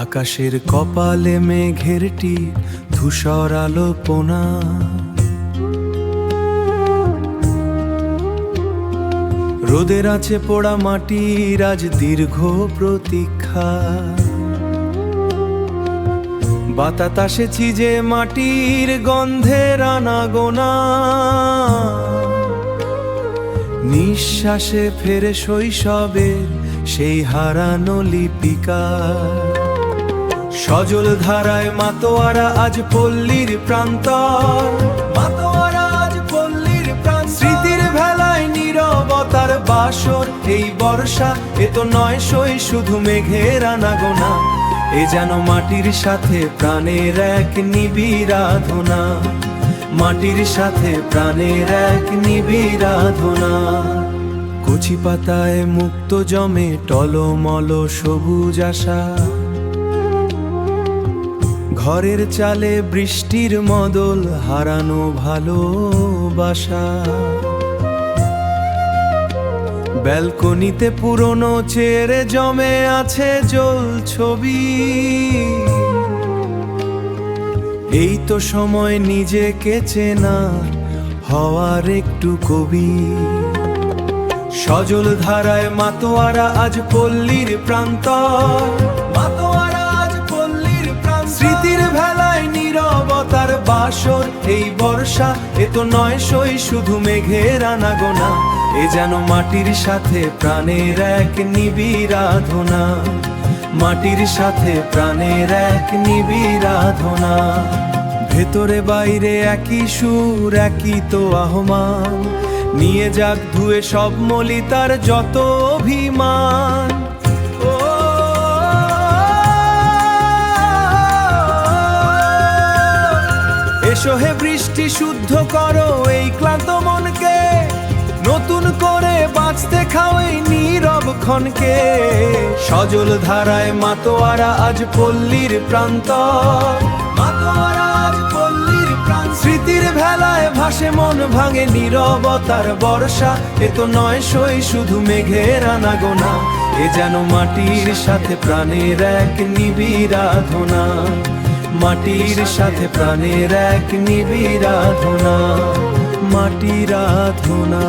আকাশের কপালে মেঘের টিপ, ধূসর আলোপনা। রোদের আছে পোড়া মাটির আজ দীর্ঘ প্রতীক্ষা। বাতাসে চিজে মাটির গন্ধের আনাগোনা। নিঃশ্বাসে ফেরে শৈশবের সেই হারানো লিপিকা। সজল ধারায় মাতোয়ারা আজ পল্লীর প্রান্তর। মাতোয়ারা আজ পল্লীর প্রান্তর। স্মৃতির ভেলায় নীরবতার বাসর। এই বর্ষা এ তো নয় সই শুধু মেঘের আনাগোনা। এ যেন মাটির সাথে প্রাণের এক নিবিড়াধনা। মাটির সাথে প্রাণের এক নিবিড়াধনা। কচি পাতায় মুক্ত জমে টলমল সবুজ আশা। ঘরের চালে বৃষ্টির মদল হারানো ভালোবাসা। ব্যালকনিতে পুরনো চেয়ারে জমে আছে জল ছবি। এই তো সময় নিজেকে চেনা হওয়ার একটু কবি। সজল ধারায় মাতোয়ারা আজ পল্লীর প্রান্তর। মাতোয়ারা আজ পল্লীর প্রান্তর। স্মৃতির ভেলায় নীরবতার বাসর। এই বর্ষা এ তো নয় সই শুধু মেঘের আনাগোনা। এ যেন মাটির সাথে প্রাণের এক নিবিড়াধনা। মাটির সাথে প্রাণের এক নিবিড়াধনা। ভেতরে বাইরে একই সুর একই তো আহ্বান। নিয়ে যাক ধুয়ে সব মলিতার যত অভিমান। এসো হে বৃষ্টি শুদ্ধ করো এই ক্লান্ত মনকে। নতুন করে বাঁচতে খাও এই নীরব ক্ষণকে। সজল ধারায় মাতোয়ারা আজ পল্লীর প্রান্তর। মাতোয়ারা আজ পল্লীর প্রান্তর। স্মৃতির ভেলায় ভাসে মন ভাঙে নীরবতার বর্ষা। এ তো নয় সই শুধু মেঘের আনাগোনা। এ যেন মাটির সাথে প্রাণের এক নিবিড়াধনা। মাটির সাথে প্রাণের এক নিবিড়াধনা। মাটির আধনা।